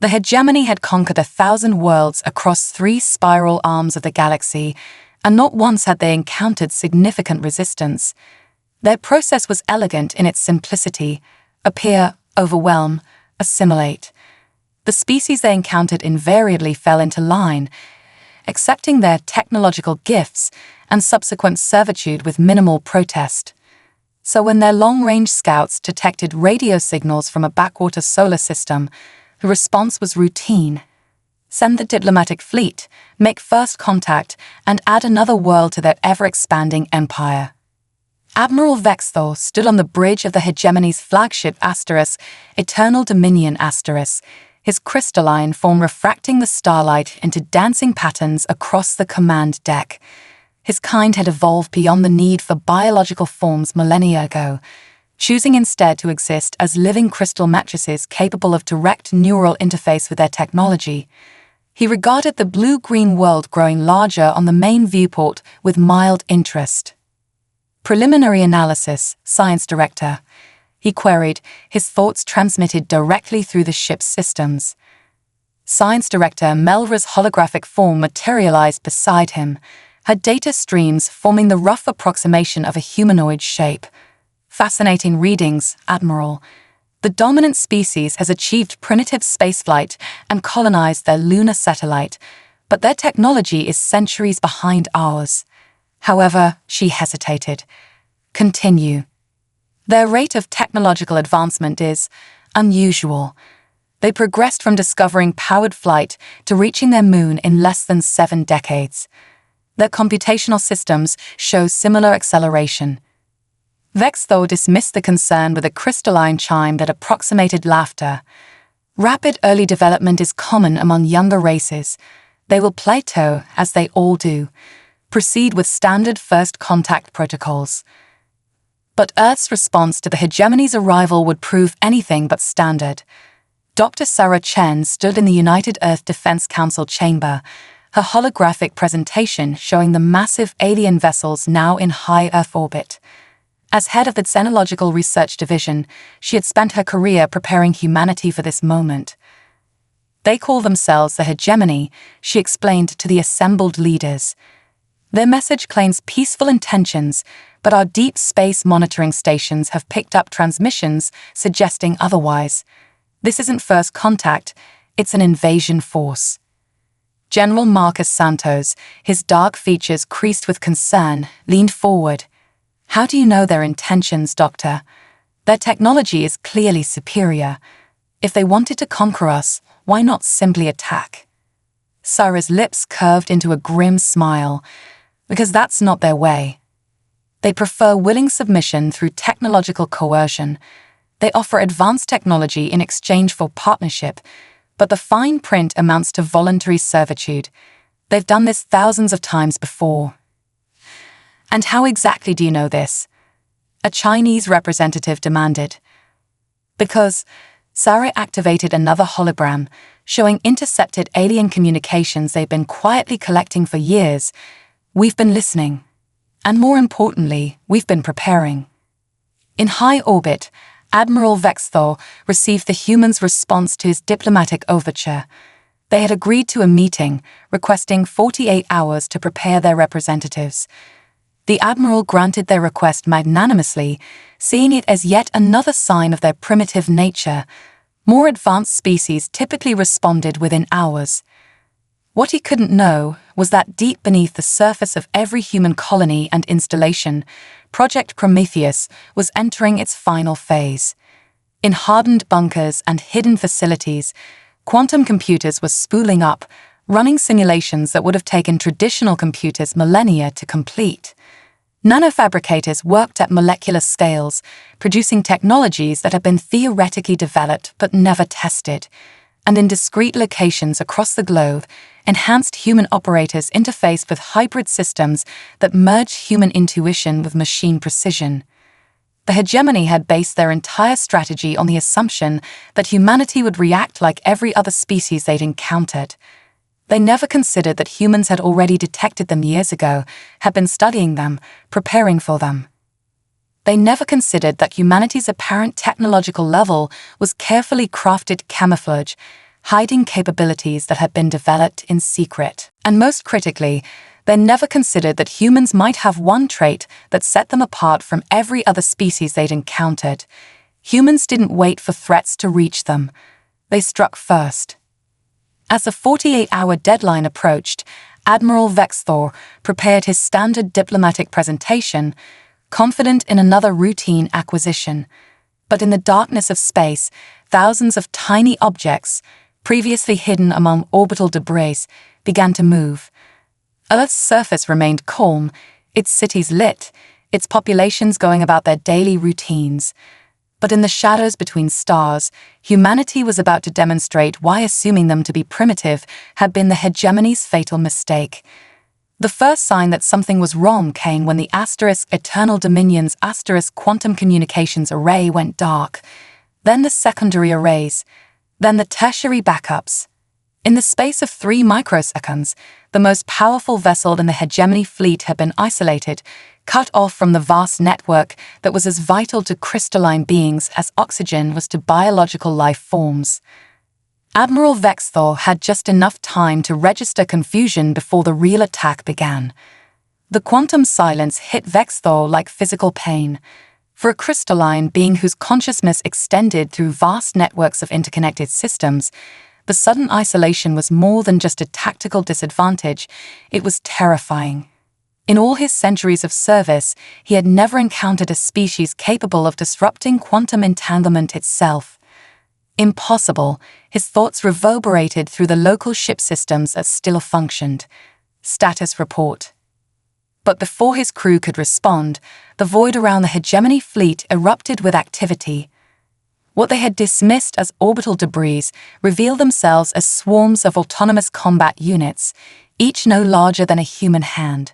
The hegemony had conquered 1,000 worlds across 3 spiral arms of the galaxy, and not once had they encountered significant resistance. Their process was elegant in its simplicity: appear, overwhelm, assimilate. The species they encountered invariably fell into line, accepting their technological gifts and subsequent servitude with minimal protest. So when their long-range scouts detected radio signals from a backwater solar system, the response was routine. Send the diplomatic fleet, make first contact, and add another world to their ever-expanding empire. Admiral Vexthor stood on the bridge of the hegemony's flagship Eternal Dominion *, his crystalline form refracting the starlight into dancing patterns across the command deck. His kind had evolved beyond the need for biological forms millennia ago, choosing instead to exist as living crystal matrices capable of direct neural interface with their technology. He regarded the blue-green world growing larger on the main viewport with mild interest. Preliminary analysis, Science Director, he queried, his thoughts transmitted directly through the ship's systems. Science Director Melra's holographic form materialized beside him, her data streams forming the rough approximation of a humanoid shape. Fascinating readings, Admiral. The dominant species has achieved primitive spaceflight and colonized their lunar satellite, but their technology is centuries behind ours. However, she hesitated. Continue. Their rate of technological advancement is unusual. They progressed from discovering powered flight to reaching their moon in less than 7 decades. Their computational systems show similar acceleration. Vexthor dismissed the concern with a crystalline chime that approximated laughter. Rapid early development is common among younger races. They will plateau, as they all do. Proceed with standard first contact protocols. But Earth's response to the hegemony's arrival would prove anything but standard. Dr. Sarah Chen stood in the United Earth Defense Council chamber, her holographic presentation showing the massive alien vessels now in high Earth orbit. As head of the Xenological Research Division, she had spent her career preparing humanity for this moment. They call themselves the hegemony, she explained to the assembled leaders. Their message claims peaceful intentions, but our deep space monitoring stations have picked up transmissions suggesting otherwise. This isn't first contact, it's an invasion force. General Marcus Santos, his dark features creased with concern, leaned forward. How do you know their intentions, Doctor? Their technology is clearly superior. If they wanted to conquer us, why not simply attack? Sarah's lips curved into a grim smile, because that's not their way. They prefer willing submission through technological coercion. They offer advanced technology in exchange for partnership, but the fine print amounts to voluntary servitude. They've done this thousands of times before. And how exactly do you know this? A Chinese representative demanded. Because Sarah activated another hologram, showing intercepted alien communications they've been quietly collecting for years. We've been listening. And more importantly, we've been preparing. In high orbit, Admiral Vexthor received the humans' response to his diplomatic overture. They had agreed to a meeting, requesting 48 hours to prepare their representatives. The Admiral granted their request magnanimously, seeing it as yet another sign of their primitive nature. More advanced species typically responded within hours. What he couldn't know was that deep beneath the surface of every human colony and installation, Project Prometheus was entering its final phase. In hardened bunkers and hidden facilities, quantum computers were spooling up, running simulations that would have taken traditional computers millennia to complete. Nanofabricators worked at molecular scales, producing technologies that had been theoretically developed but never tested. And in discrete locations across the globe, enhanced human operators interfaced with hybrid systems that merged human intuition with machine precision. The hegemony had based their entire strategy on the assumption that humanity would react like every other species they'd encountered. They never considered that humans had already detected them years ago, had been studying them, preparing for them. They never considered that humanity's apparent technological level was carefully crafted camouflage, hiding capabilities that had been developed in secret. And most critically, they never considered that humans might have one trait that set them apart from every other species they'd encountered. Humans didn't wait for threats to reach them. They struck first. As the 48-hour deadline approached, Admiral Vexthor prepared his standard diplomatic presentation, confident in another routine acquisition. But in the darkness of space, thousands of tiny objects, previously hidden among orbital debris, began to move. Earth's surface remained calm, its cities lit, its populations going about their daily routines. But in the shadows between stars, humanity was about to demonstrate why assuming them to be primitive had been the hegemony's fatal mistake. The first sign that something was wrong came when the Eternal Dominion's quantum communications array went dark, then the secondary arrays, then the tertiary backups. In the space of 3 microseconds, the most powerful vessel in the hegemony fleet had been isolated, cut off from the vast network that was as vital to crystalline beings as oxygen was to biological life forms. Admiral Vexthor had just enough time to register confusion before the real attack began. The quantum silence hit Vexthor like physical pain. For a crystalline being whose consciousness extended through vast networks of interconnected systems, the sudden isolation was more than just a tactical disadvantage, it was terrifying. In all his centuries of service, he had never encountered a species capable of disrupting quantum entanglement itself. Impossible, his thoughts reverberated through the local ship systems that still functioned. Status report. But before his crew could respond, the void around the hegemony fleet erupted with activity. What they had dismissed as orbital debris revealed themselves as swarms of autonomous combat units, each no larger than a human hand.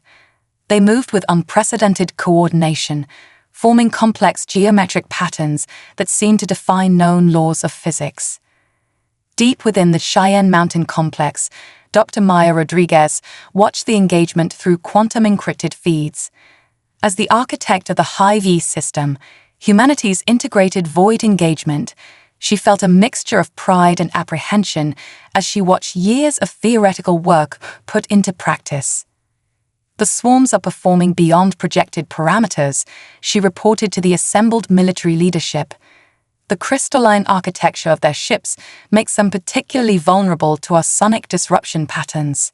They moved with unprecedented coordination, forming complex geometric patterns that seemed to defy known laws of physics. Deep within the Cheyenne Mountain complex, Dr. Maya Rodriguez watched the engagement through quantum-encrypted feeds. As the architect of the High-V system, humanity's integrated void engagement, she felt a mixture of pride and apprehension as she watched years of theoretical work put into practice. The swarms are performing beyond projected parameters, she reported to the assembled military leadership. The crystalline architecture of their ships makes them particularly vulnerable to our sonic disruption patterns.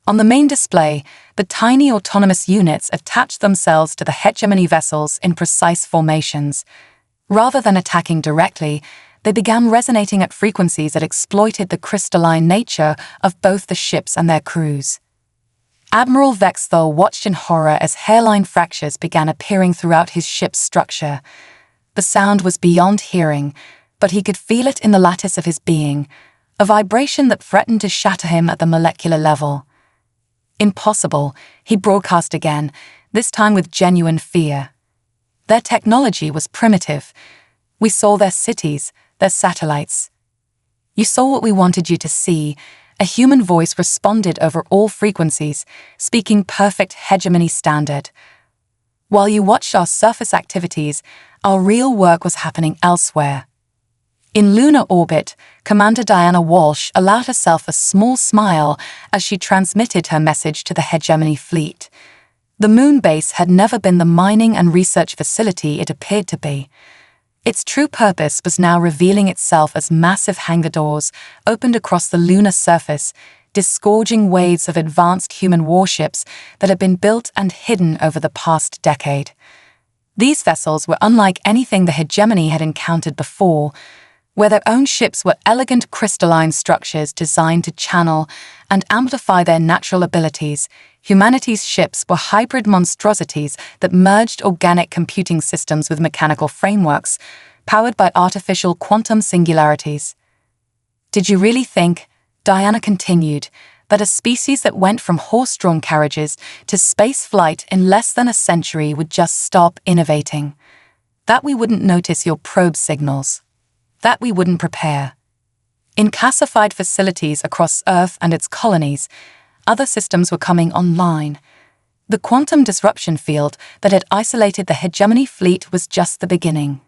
On the main display, the tiny autonomous units attached themselves to the hegemony vessels in precise formations. Rather than attacking directly, they began resonating at frequencies that exploited the crystalline nature of both the ships and their crews. Admiral Vexthor watched in horror as hairline fractures began appearing throughout his ship's structure. The sound was beyond hearing, but he could feel it in the lattice of his being, a vibration that threatened to shatter him at the molecular level. Impossible, he broadcast again, this time with genuine fear. Their technology was primitive. We saw their cities, their satellites. You saw what we wanted you to see. A human voice responded over all frequencies, speaking perfect hegemony standard. While you watched our surface activities, our real work was happening elsewhere. In lunar orbit, Commander Diana Walsh allowed herself a small smile as she transmitted her message to the hegemony fleet. The moon base had never been the mining and research facility it appeared to be. Its true purpose was now revealing itself as massive hangar doors opened across the lunar surface, disgorging waves of advanced human warships that had been built and hidden over the past decade. These vessels were unlike anything the hegemony had encountered before, where their own ships were elegant crystalline structures designed to channel and amplify their natural abilities. Humanity's ships were hybrid monstrosities that merged organic computing systems with mechanical frameworks, powered by artificial quantum singularities. Did you really think, Diana continued, that a species that went from horse-drawn carriages to space flight in less than a century would just stop innovating? That we wouldn't notice your probe signals? That we wouldn't prepare? In classified facilities across Earth and its colonies, other systems were coming online. The quantum disruption field that had isolated the hegemony fleet was just the beginning.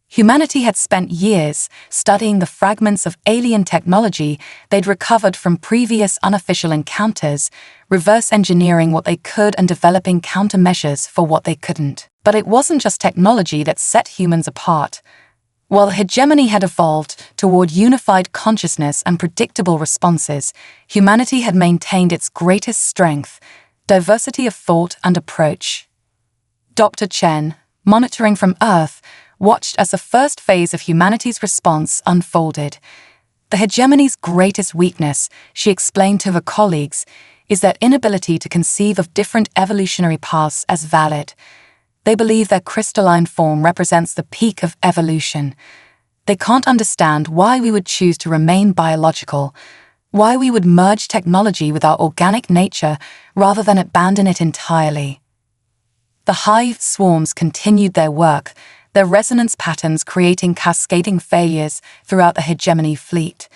Humanity had spent years studying the fragments of alien technology they'd recovered from previous unofficial encounters, reverse engineering what they could and developing countermeasures for what they couldn't. But it wasn't just technology that set humans apart. While hegemony had evolved toward unified consciousness and predictable responses, humanity had maintained its greatest strength: diversity of thought and approach. Dr. Chen, monitoring from Earth, watched as the first phase of humanity's response unfolded. The hegemony's greatest weakness, she explained to her colleagues, is their inability to conceive of different evolutionary paths as valid. They believe their crystalline form represents the peak of evolution. They can't understand why we would choose to remain biological, why we would merge technology with our organic nature rather than abandon it entirely. The hive swarms continued their work, their resonance patterns creating cascading failures throughout the hegemony fleet.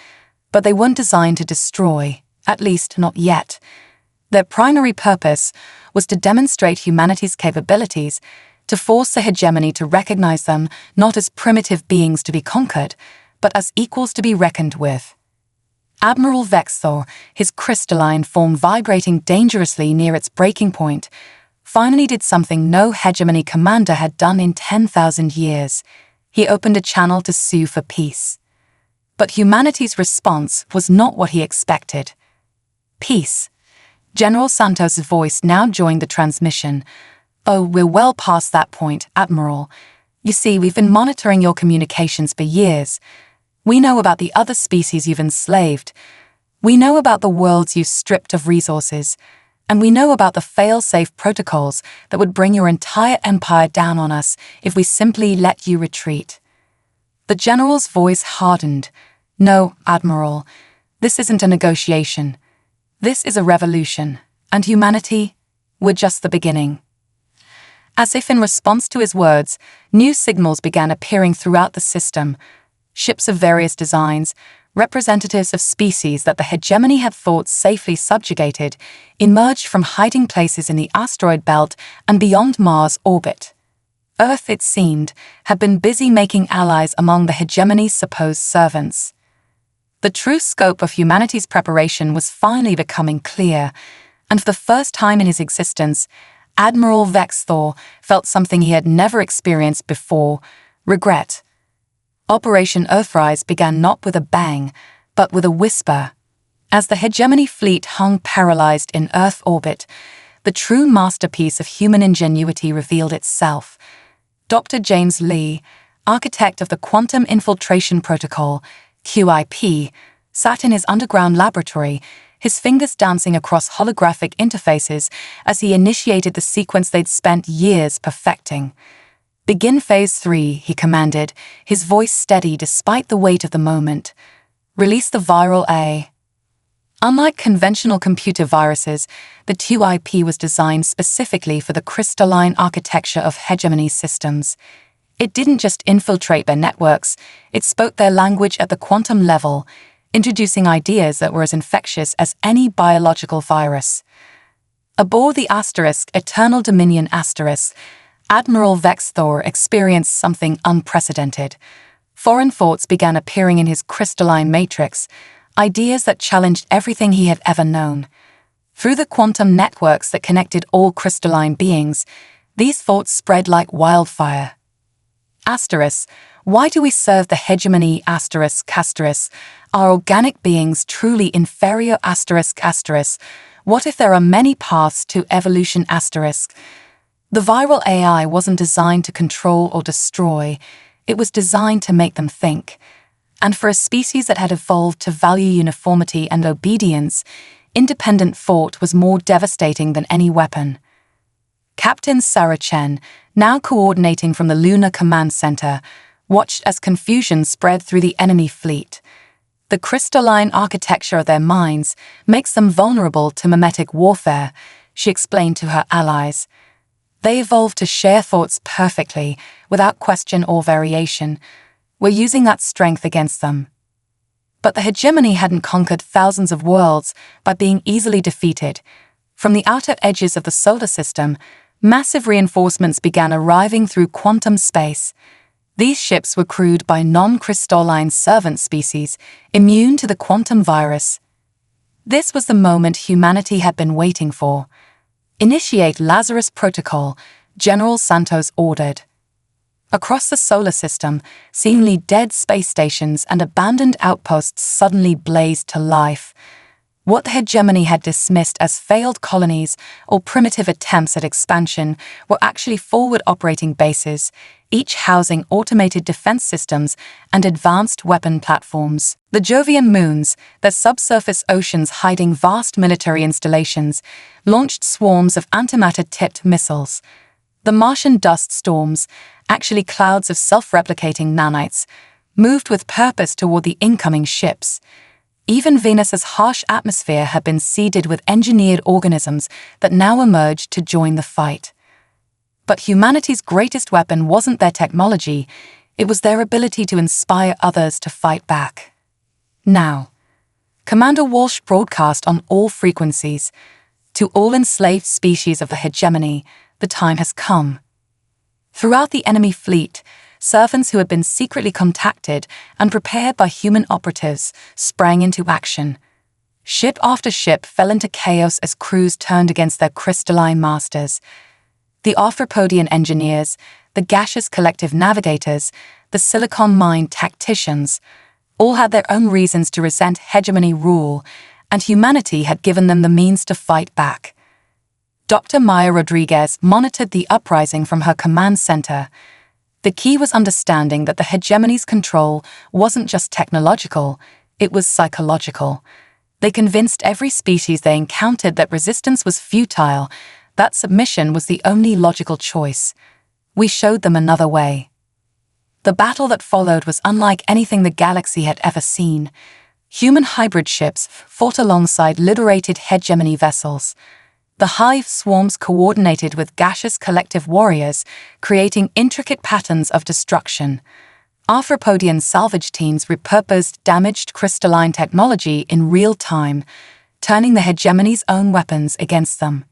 But they weren't designed to destroy, at least not yet. Their primary purpose was to demonstrate humanity's capabilities, to force the hegemony to recognize them not as primitive beings to be conquered, but as equals to be reckoned with. Admiral Vexthor, his crystalline form vibrating dangerously near its breaking point, finally did something no hegemony commander had done in 10,000 years. He opened a channel to sue for peace. But humanity's response was not what he expected. Peace. General Santos' voice now joined the transmission. "Oh, we're well past that point, Admiral. You see, we've been monitoring your communications for years. We know about the other species you've enslaved. We know about the worlds you stripped of resources. And we know about the fail-safe protocols that would bring your entire empire down on us if we simply let you retreat." The general's voice hardened. "No, Admiral, this isn't a negotiation. This is a revolution, and humanity, we're just the beginning." As if in response to his words, new signals began appearing throughout the system. Ships of various designs, representatives of species that the hegemony had thought safely subjugated, emerged from hiding places in the asteroid belt and beyond Mars' orbit. Earth, it seemed, had been busy making allies among the hegemony's supposed servants. The true scope of humanity's preparation was finally becoming clear, and for the first time in his existence, Admiral Vexthor felt something he had never experienced before: regret. Operation Earthrise began not with a bang, but with a whisper. As the hegemony fleet hung paralyzed in Earth orbit, the true masterpiece of human ingenuity revealed itself. Dr. James Lee, architect of the Quantum Infiltration Protocol, QIP, sat in his underground laboratory, his fingers dancing across holographic interfaces as he initiated the sequence they'd spent years perfecting. "Begin Phase 3, he commanded, his voice steady despite the weight of the moment. "Release the viral A." Unlike conventional computer viruses, the QIP was designed specifically for the crystalline architecture of hegemony systems. It didn't just infiltrate their networks, it spoke their language at the quantum level, introducing ideas that were as infectious as any biological virus. Aboard the Eternal Dominion *, Admiral Vexthor experienced something unprecedented. Foreign thoughts began appearing in his crystalline matrix, ideas that challenged everything he had ever known. Through the quantum networks that connected all crystalline beings, these thoughts spread like wildfire. Why do we serve the hegemony ***? Are organic beings truly inferior ***? What if there are many paths to evolution ***? The viral AI wasn't designed to control or destroy, it was designed to make them think. And for a species that had evolved to value uniformity and obedience, independent thought was more devastating than any weapon. Captain Sarah Chen, now coordinating from the Lunar Command Center, watched as confusion spread through the enemy fleet. The crystalline architecture of their minds makes them vulnerable to mimetic warfare, she explained to her allies. They evolved to share thoughts perfectly, without question or variation. We're using that strength against them. But the hegemony hadn't conquered thousands of worlds by being easily defeated. From the outer edges of the solar system, massive reinforcements began arriving through quantum space. These ships were crewed by non-crystalline servant species, immune to the quantum virus. This was the moment humanity had been waiting for. Initiate Lazarus Protocol, General Santos ordered. Across the solar system, seemingly dead space stations and abandoned outposts suddenly blazed to life. What the hegemony had dismissed as failed colonies or primitive attempts at expansion were actually forward operating bases, each housing automated defense systems and advanced weapon platforms. The Jovian moons, their subsurface oceans hiding vast military installations, launched swarms of antimatter-tipped missiles. The Martian dust storms, actually clouds of self-replicating nanites, moved with purpose toward the incoming ships. Even Venus's harsh atmosphere had been seeded with engineered organisms that now emerged to join the fight. But humanity's greatest weapon wasn't their technology, it was their ability to inspire others to fight back. Now, Commander Walsh broadcast on all frequencies. To all enslaved species of the hegemony, the time has come. Throughout the enemy fleet, servants who had been secretly contacted and prepared by human operatives sprang into action. Ship after ship fell into chaos as crews turned against their crystalline masters. The Arthropodian engineers, the gaseous collective navigators, the silicon mine tacticians, all had their own reasons to resent hegemony rule, and humanity had given them the means to fight back. Dr. Maya Rodriguez monitored the uprising from her command center. The key was understanding that the hegemony's control wasn't just technological, it was psychological. They convinced every species they encountered that resistance was futile, that submission was the only logical choice. We showed them another way. The battle that followed was unlike anything the galaxy had ever seen. Human hybrid ships fought alongside liberated hegemony vessels. The hive swarms coordinated with gaseous collective warriors, creating intricate patterns of destruction. Arthropodian salvage teams repurposed damaged crystalline technology in real time, turning the hegemony's own weapons against them.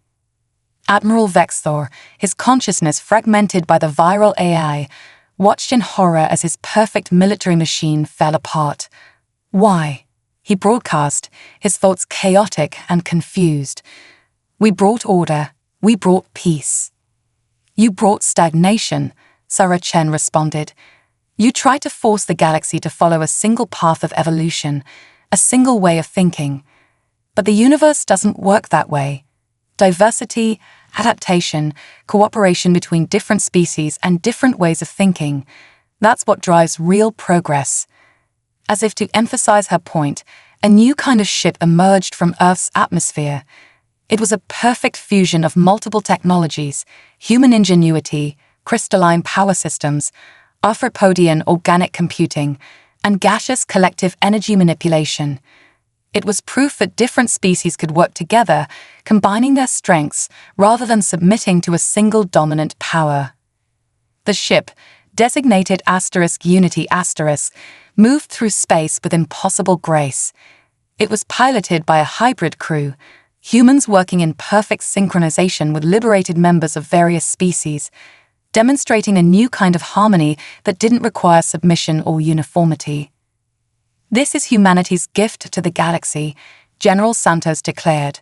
Admiral Vexthor, his consciousness fragmented by the viral AI, watched in horror as his perfect military machine fell apart. Why? He broadcast, his thoughts chaotic and confused. We brought order. We brought peace. You brought stagnation, Sarah Chen responded. You tried to force the galaxy to follow a single path of evolution, a single way of thinking. But the universe doesn't work that way. Diversity, adaptation, cooperation between different species and different ways of thinking, that's what drives real progress. As if to emphasize her point, a new kind of ship emerged from Earth's atmosphere. It was a perfect fusion of multiple technologies, human ingenuity, crystalline power systems, Arthropodian organic computing, and gaseous collective energy manipulation. It was proof that different species could work together, combining their strengths rather than submitting to a single dominant power. The ship, designated *Unity*, moved through space with impossible grace. It was piloted by a hybrid crew, humans working in perfect synchronization with liberated members of various species, demonstrating a new kind of harmony that didn't require submission or uniformity. This is humanity's gift to the galaxy, General Santos declared.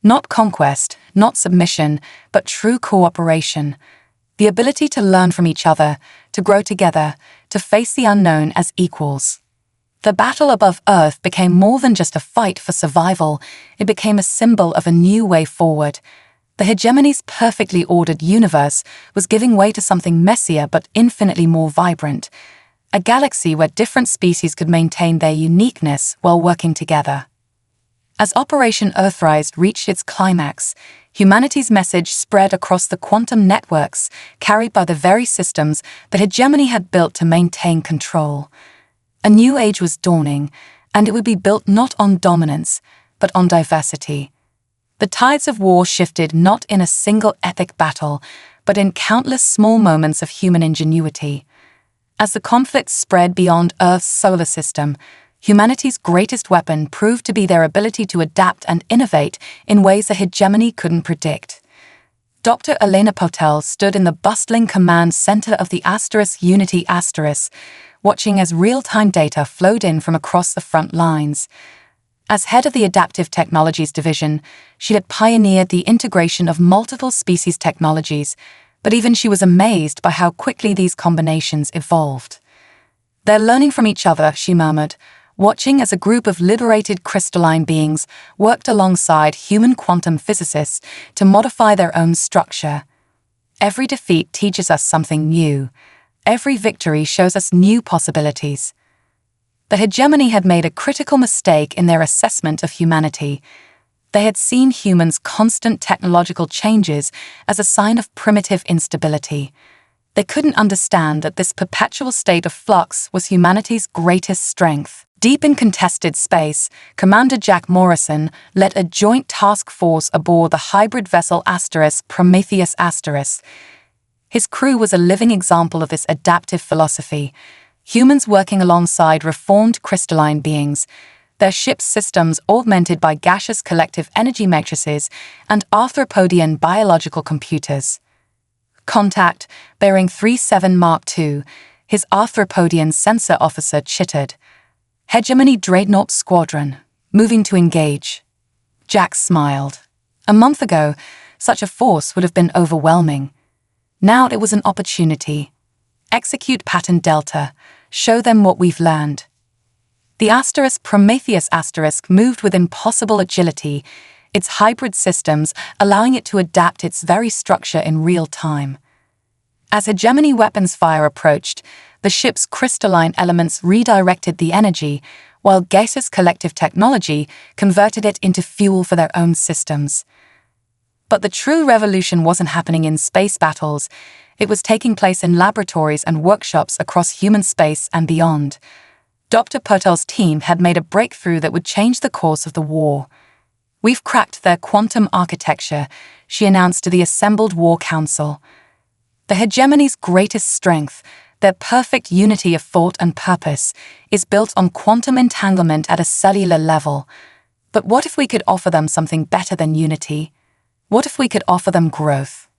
Not conquest, not submission, but true cooperation. The ability to learn from each other, to grow together, to face the unknown as equals. The battle above Earth became more than just a fight for survival, it became a symbol of a new way forward. The hegemony's perfectly ordered universe was giving way to something messier but infinitely more vibrant, a galaxy where different species could maintain their uniqueness while working together. As Operation Earthrise reached its climax, humanity's message spread across the quantum networks carried by the very systems that hegemony had built to maintain control. A new age was dawning, and it would be built not on dominance, but on diversity. The tides of war shifted not in a single epic battle, but in countless small moments of human ingenuity. As the conflict spread beyond Earth's solar system, humanity's greatest weapon proved to be their ability to adapt and innovate in ways the hegemony couldn't predict. Dr. Elena Potel stood in the bustling command center of the Unity, watching as real-time data flowed in from across the front lines. As head of the Adaptive Technologies Division, she had pioneered the integration of multiple species technologies, but even she was amazed by how quickly these combinations evolved. "They're learning from each other," she murmured, watching as a group of liberated crystalline beings worked alongside human quantum physicists to modify their own structure. Every defeat teaches us something new. Every victory shows us new possibilities. The hegemony had made a critical mistake in their assessment of humanity. They had seen humans' constant technological changes as a sign of primitive instability. They couldn't understand that this perpetual state of flux was humanity's greatest strength. Deep in contested space, Commander Jack Morrison led a joint task force aboard the hybrid vessel Prometheus. His crew was a living example of this adaptive philosophy, humans working alongside reformed crystalline beings, their ship's systems augmented by gaseous collective energy matrices and arthropodian biological computers. "Contact, bearing 37 Mark II, his arthropodian sensor officer chittered. "Hegemony Dreadnought Squadron, moving to engage." Jack smiled. A month ago, such a force would have been overwhelming. Now it was an opportunity. Execute Pattern Delta. Show them what we've learned. The Prometheus moved with impossible agility, its hybrid systems allowing it to adapt its very structure in real time. As hegemony weapons fire approached, the ship's crystalline elements redirected the energy, while gaseous collective technology converted it into fuel for their own systems. But the true revolution wasn't happening in space battles. It was taking place in laboratories and workshops across human space and beyond. Dr. Potel's team had made a breakthrough that would change the course of the war. "We've cracked their quantum architecture," she announced to the assembled War Council. The hegemony's greatest strength, their perfect unity of thought and purpose, is built on quantum entanglement at a cellular level. But what if we could offer them something better than unity? What if we could offer them growth?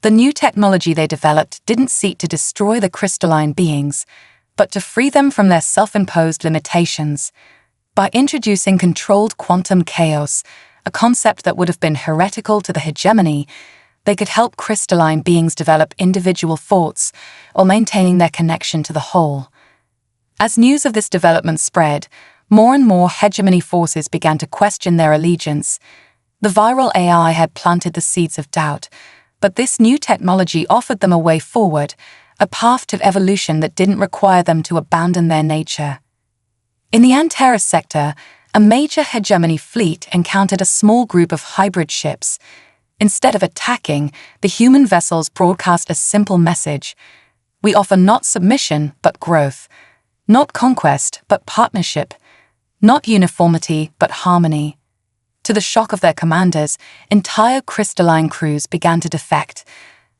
The new technology they developed didn't seek to destroy the crystalline beings, but to free them from their self-imposed limitations. By introducing controlled quantum chaos, a concept that would have been heretical to the hegemony, they could help crystalline beings develop individual thoughts while maintaining their connection to the whole. As news of this development spread, more and more hegemony forces began to question their allegiance. The viral AI had planted the seeds of doubt, but this new technology offered them a way forward, a path to evolution that didn't require them to abandon their nature. In the Antares sector, a major hegemony fleet encountered a small group of hybrid ships. Instead of attacking, the human vessels broadcast a simple message: "We offer not submission, but growth. Not conquest, but partnership. Not uniformity, but harmony." To the shock of their commanders, entire crystalline crews began to defect.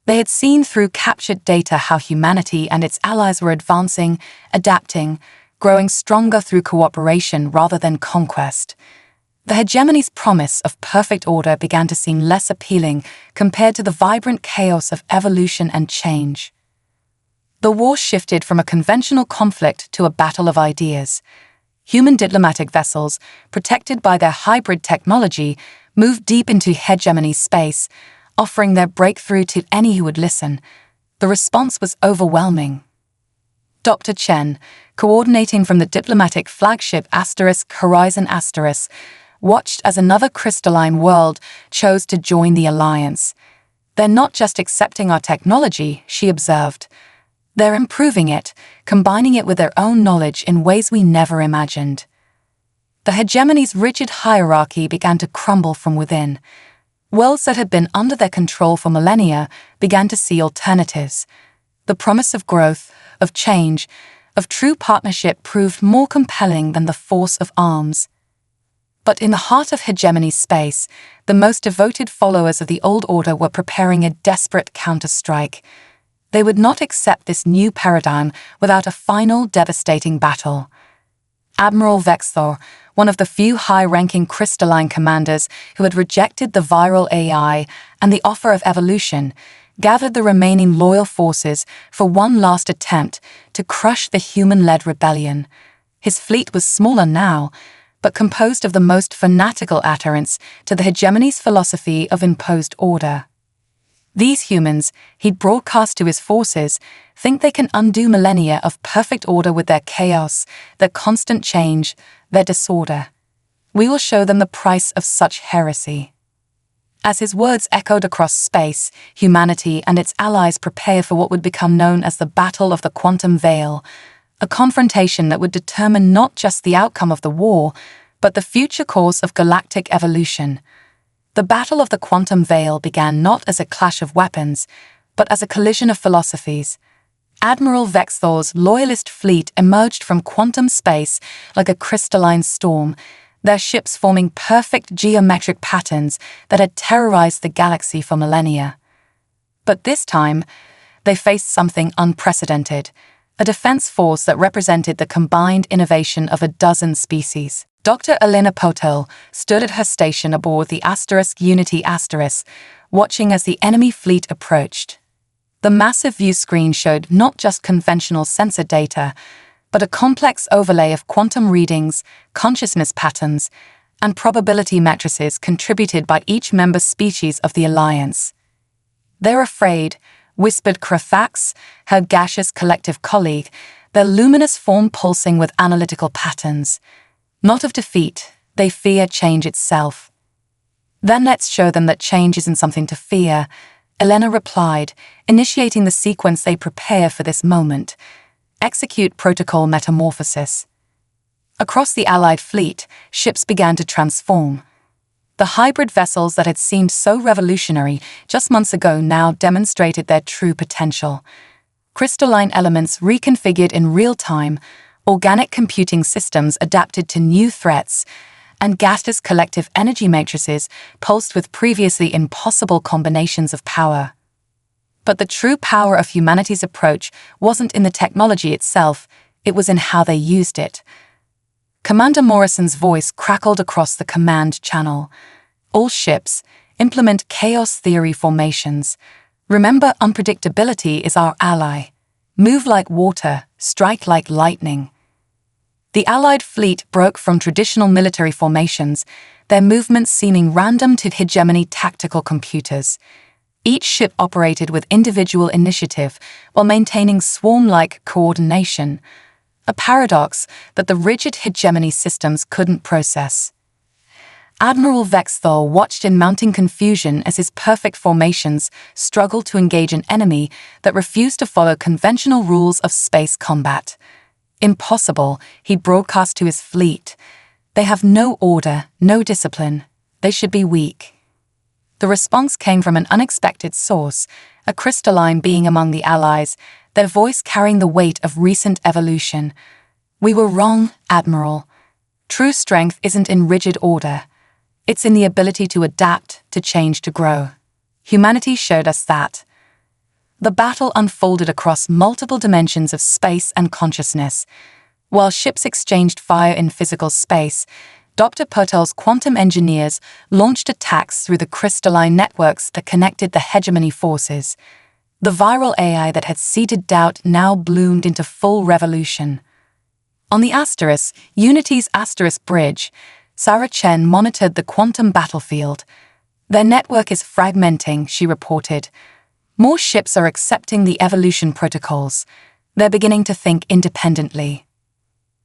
They had seen through captured data how humanity and its allies were advancing, adapting, growing stronger through cooperation rather than conquest. The hegemony's promise of perfect order began to seem less appealing compared to the vibrant chaos of evolution and change. The war shifted from a conventional conflict to a battle of ideas. Human diplomatic vessels, protected by their hybrid technology, moved deep into hegemony space, offering their breakthrough to any who would listen. The response was overwhelming. Dr. Chen, coordinating from the diplomatic flagship Horizon watched as another crystalline world chose to join the alliance. "They're not just accepting our technology," she observed. "They're improving it, combining it with their own knowledge in ways we never imagined." The hegemony's rigid hierarchy began to crumble from within. Worlds that had been under their control for millennia began to see alternatives. The promise of growth, of change, of true partnership proved more compelling than the force of arms. But in the heart of hegemony space, the most devoted followers of the old order were preparing a desperate counterstrike. They would not accept this new paradigm without a final devastating battle. Admiral Vexthor, one of the few high-ranking crystalline commanders who had rejected the viral AI and the offer of evolution, gathered the remaining loyal forces for one last attempt to crush the human-led rebellion. His fleet was smaller now, but composed of the most fanatical adherents to the hegemony's philosophy of imposed order. These humans, he'd broadcast to his forces, think they can undo millennia of perfect order with their chaos, their constant change, their disorder. We will show them the price of such heresy. As his words echoed across space, humanity and its allies prepared for what would become known as the Battle of the Quantum Veil, a confrontation that would determine not just the outcome of the war, but the future course of galactic evolution. The Battle of the Quantum Veil began not as a clash of weapons, but as a collision of philosophies. Admiral Vexthor's loyalist fleet emerged from quantum space like a crystalline storm, their ships forming perfect geometric patterns that had terrorized the galaxy for millennia. But this time, they faced something unprecedented, a defense force that represented the combined innovation of a dozen species. Dr. Elena Potel stood at her station aboard the Unity, watching as the enemy fleet approached. The massive view screen showed not just conventional sensor data, but a complex overlay of quantum readings, consciousness patterns, and probability matrices contributed by each member species of the Alliance. "They're afraid," whispered Craphax, her gaseous collective colleague, their luminous form pulsing with analytical patterns. "Not of defeat, they fear change itself." "Then let's show them that change isn't something to fear," Elena replied, initiating the sequence they prepare for this moment. Execute protocol metamorphosis. Across the Allied fleet, ships began to transform. The hybrid vessels that had seemed so revolutionary just months ago now demonstrated their true potential. Crystalline elements reconfigured in real time, organic computing systems adapted to new threats, and gaseous collective energy matrices pulsed with previously impossible combinations of power. But the true power of humanity's approach wasn't in the technology itself, it was in how they used it. Commander Morrison's voice crackled across the command channel. "All ships, implement chaos theory formations. Remember, unpredictability is our ally. Move like water, strike like lightning." The Allied fleet broke from traditional military formations, their movements seeming random to hegemony tactical computers. Each ship operated with individual initiative while maintaining swarm-like coordination, a paradox that the rigid hegemony systems couldn't process. Admiral Vexthor watched in mounting confusion as his perfect formations struggled to engage an enemy that refused to follow conventional rules of space combat. "Impossible," he broadcast to his fleet. "They have no order, no discipline. They should be weak." The response came from an unexpected source, a crystalline being among the Allies, their voice carrying the weight of recent evolution. "We were wrong, Admiral. True strength isn't in rigid order. It's in the ability to adapt, to change, to grow. Humanity showed us that." The battle unfolded across multiple dimensions of space and consciousness. While ships exchanged fire in physical space, Dr. Potel's quantum engineers launched attacks through the crystalline networks that connected the hegemony forces. The viral AI that had seeded doubt now bloomed into full revolution. On the Unity's bridge, Sarah Chen monitored the quantum battlefield. "Their network is fragmenting," she reported. "More ships are accepting the evolution protocols. They're beginning to think independently."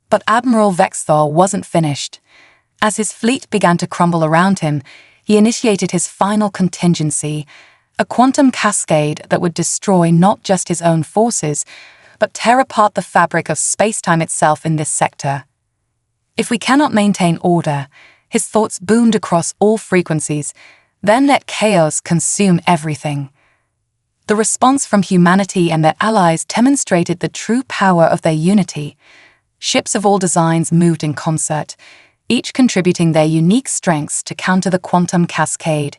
But Admiral Vexthor wasn't finished. As his fleet began to crumble around him, he initiated his final contingency, a quantum cascade that would destroy not just his own forces, but tear apart the fabric of space-time itself in this sector. "If we cannot maintain order," his thoughts boomed across all frequencies, "then let chaos consume everything." The response from humanity and their allies demonstrated the true power of their unity. Ships of all designs moved in concert, each contributing their unique strengths to counter the quantum cascade.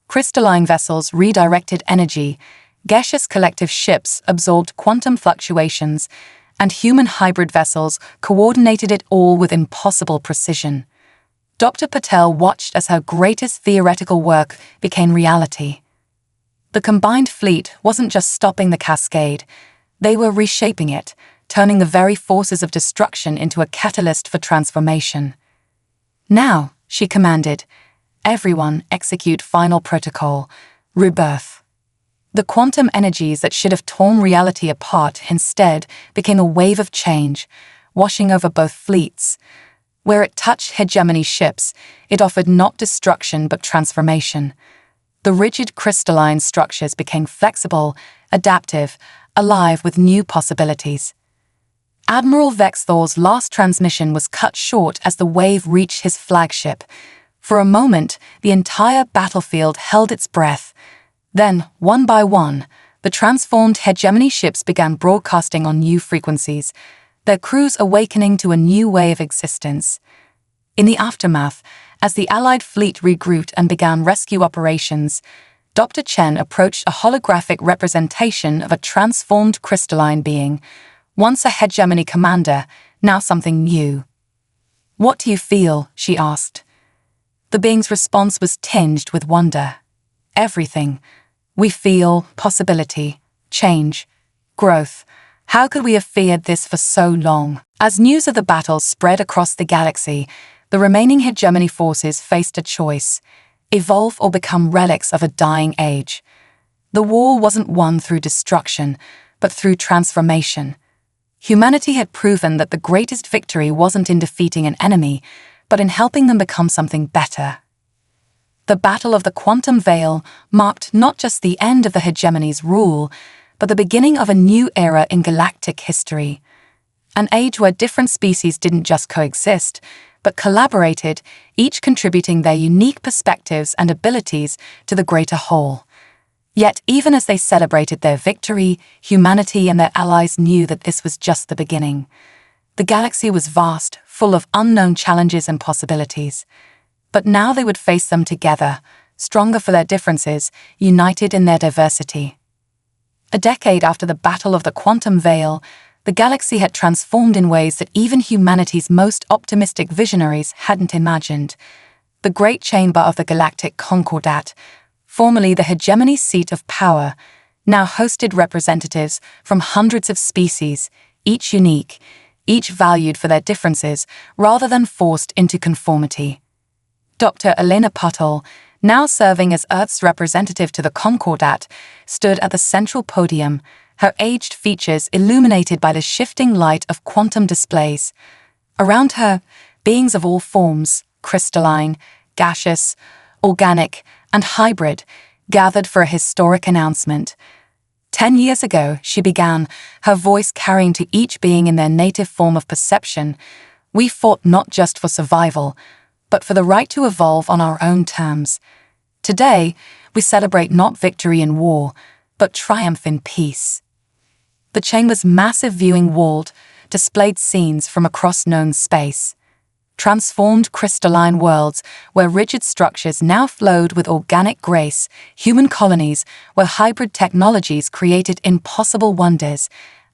Crystalline vessels redirected energy, gaseous collective ships absorbed quantum fluctuations, and human hybrid vessels coordinated it all with impossible precision. Dr. Patel watched as her greatest theoretical work became reality. The combined fleet wasn't just stopping the cascade, they were reshaping it, turning the very forces of destruction into a catalyst for transformation. "Now," she commanded, "everyone execute final protocol, rebirth." The quantum energies that should have torn reality apart instead became a wave of change, washing over both fleets. Where it touched hegemony ships, it offered not destruction but transformation. The rigid crystalline structures became flexible, adaptive, alive with new possibilities. Admiral Vexthor's last transmission was cut short as the wave reached his flagship. For a moment, the entire battlefield held its breath. Then, one by one, the transformed hegemony ships began broadcasting on new frequencies, their crews awakening to a new way of existence. In the aftermath, as the Allied fleet regrouped and began rescue operations, Dr. Chen approached a holographic representation of a transformed crystalline being, once a hegemony commander, now something new. "What do you feel?" she asked. The being's response was tinged with wonder. "Everything. We feel possibility, change, growth. How could we have feared this for so long?" As news of the battle spread across the galaxy, the remaining hegemony forces faced a choice: evolve or become relics of a dying age. The war wasn't won through destruction, but through transformation. Humanity had proven that the greatest victory wasn't in defeating an enemy, but in helping them become something better. The Battle of the Quantum Veil marked not just the end of the hegemony's rule, but the beginning of a new era in galactic history. An age where different species didn't just coexist, but collaborated, each contributing their unique perspectives and abilities to the greater whole. Yet, even as they celebrated their victory, humanity and their allies knew that this was just the beginning. The galaxy was vast, full of unknown challenges and possibilities. But now they would face them together, stronger for their differences, united in their diversity. A decade after the Battle of the Quantum Veil, the galaxy had transformed in ways that even humanity's most optimistic visionaries hadn't imagined. The Great Chamber of the Galactic Concordat, formerly the hegemony's seat of power, now hosted representatives from hundreds of species, each unique, each valued for their differences rather than forced into conformity. Dr. Elena Patel, now serving as Earth's representative to the Concordat, stood at the central podium, her aged features illuminated by the shifting light of quantum displays. Around her, beings of all forms, crystalline, gaseous, organic, and hybrid, gathered for a historic announcement. 10 years ago, she began, her voice carrying to each being in their native form of perception. We fought not just for survival, but for the right to evolve on our own terms. Today, we celebrate not victory in war, but triumph in peace. The chamber's massive viewing wall displayed scenes from across known space. Transformed crystalline worlds where rigid structures now flowed with organic grace, human colonies where hybrid technologies created impossible wonders,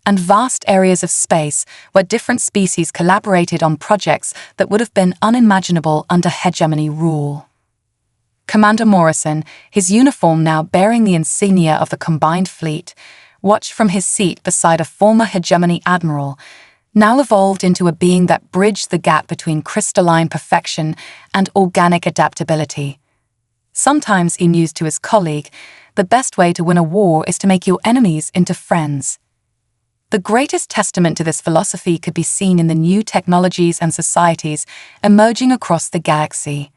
and vast areas of space where different species collaborated on projects that would have been unimaginable under hegemony rule. Commander Morrison, his uniform now bearing the insignia of the combined fleet, watched from his seat beside a former hegemony admiral, now evolved into a being that bridged the gap between crystalline perfection and organic adaptability. Sometimes he mused to his colleague, the best way to win a war is to make your enemies into friends. The greatest testament to this philosophy could be seen in the new technologies and societies emerging across the galaxy.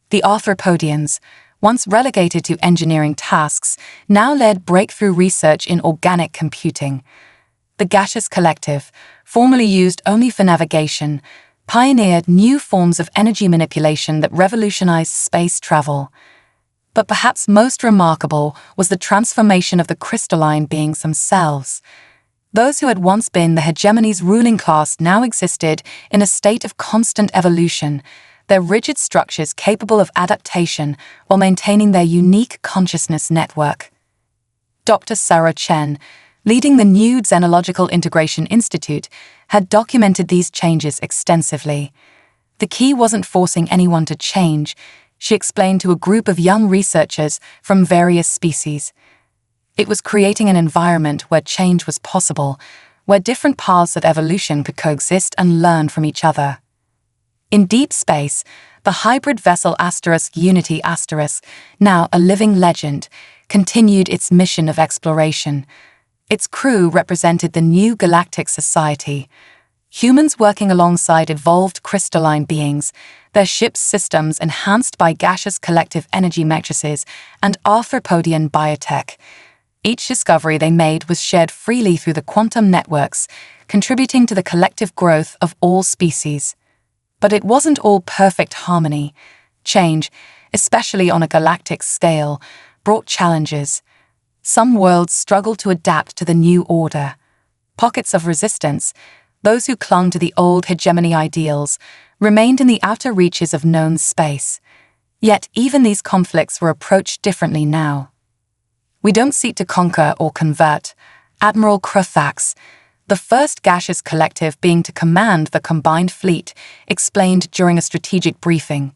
The Arthropodians, once relegated to engineering tasks, now led breakthrough research in organic computing. The Gaseous Collective, formerly used only for navigation, pioneered new forms of energy manipulation that revolutionized space travel. But perhaps most remarkable was the transformation of the crystalline beings themselves. Those who had once been the hegemony's ruling class now existed in a state of constant evolution, their rigid structures capable of adaptation while maintaining their unique consciousness network. Dr. Sarah Chen, Leading the new Xenological Integration Institute, had documented these changes extensively. The key wasn't forcing anyone to change, she explained to a group of young researchers from various species. It was creating an environment where change was possible, where different paths of evolution could coexist and learn from each other. In deep space, the hybrid vessel Unity, now a living legend, continued its mission of exploration. Its crew represented the new galactic society, humans working alongside evolved crystalline beings, their ship's systems enhanced by gaseous collective energy matrices and arthropodian biotech. Each discovery they made was shared freely through the quantum networks, contributing to the collective growth of all species. But it wasn't all perfect harmony. Change, especially on a galactic scale, brought challenges. Some worlds struggled to adapt to the new order. Pockets of resistance, those who clung to the old hegemony ideals, remained in the outer reaches of known space. Yet even these conflicts were approached differently now. "We don't seek to conquer or convert," Admiral Cruthax, the first gaseous collective being to command the combined fleet, explained during a strategic briefing.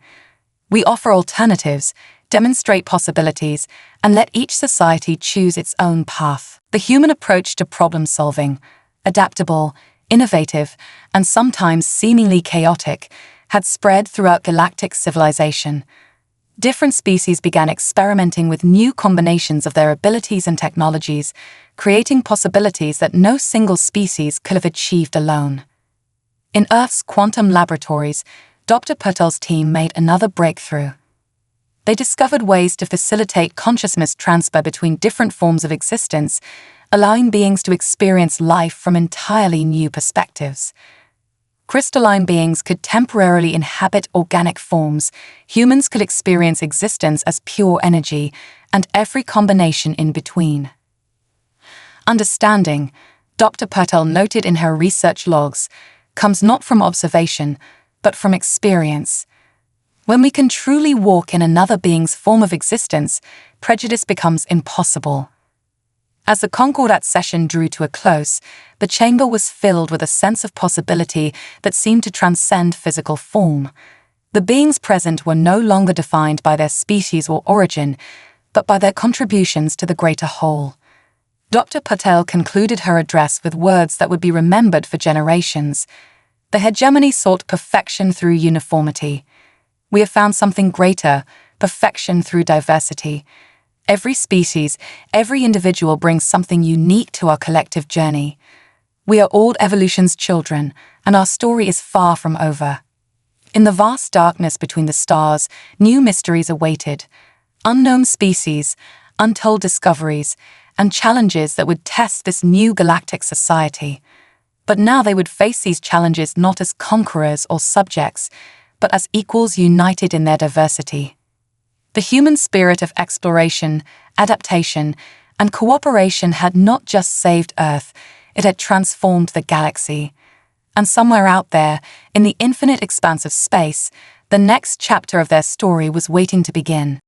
"We offer alternatives, demonstrate possibilities, and let each society choose its own path." The human approach to problem-solving, adaptable, innovative, and sometimes seemingly chaotic, had spread throughout galactic civilization. Different species began experimenting with new combinations of their abilities and technologies, creating possibilities that no single species could have achieved alone. In Earth's quantum laboratories, Dr. Patel's team made another breakthrough. They discovered ways to facilitate consciousness transfer between different forms of existence, allowing beings to experience life from entirely new perspectives. Crystalline beings could temporarily inhabit organic forms, humans could experience existence as pure energy, and every combination in between. Understanding, Dr. Patel noted in her research logs, comes not from observation, but from experience. When we can truly walk in another being's form of existence, prejudice becomes impossible. As the Concordat session drew to a close, the chamber was filled with a sense of possibility that seemed to transcend physical form. The beings present were no longer defined by their species or origin, but by their contributions to the greater whole. Dr. Patel concluded her address with words that would be remembered for generations. The hegemony sought perfection through uniformity. We have found something greater, perfection through diversity. Every species, every individual brings something unique to our collective journey. We are all evolution's children, and our story is far from over. In the vast darkness between the stars, new mysteries awaited. Unknown species, untold discoveries, and challenges that would test this new galactic society. But now they would face these challenges not as conquerors or subjects, but as equals united in their diversity. The human spirit of exploration, adaptation, and cooperation had not just saved Earth, it had transformed the galaxy. And somewhere out there, in the infinite expanse of space, the next chapter of their story was waiting to begin.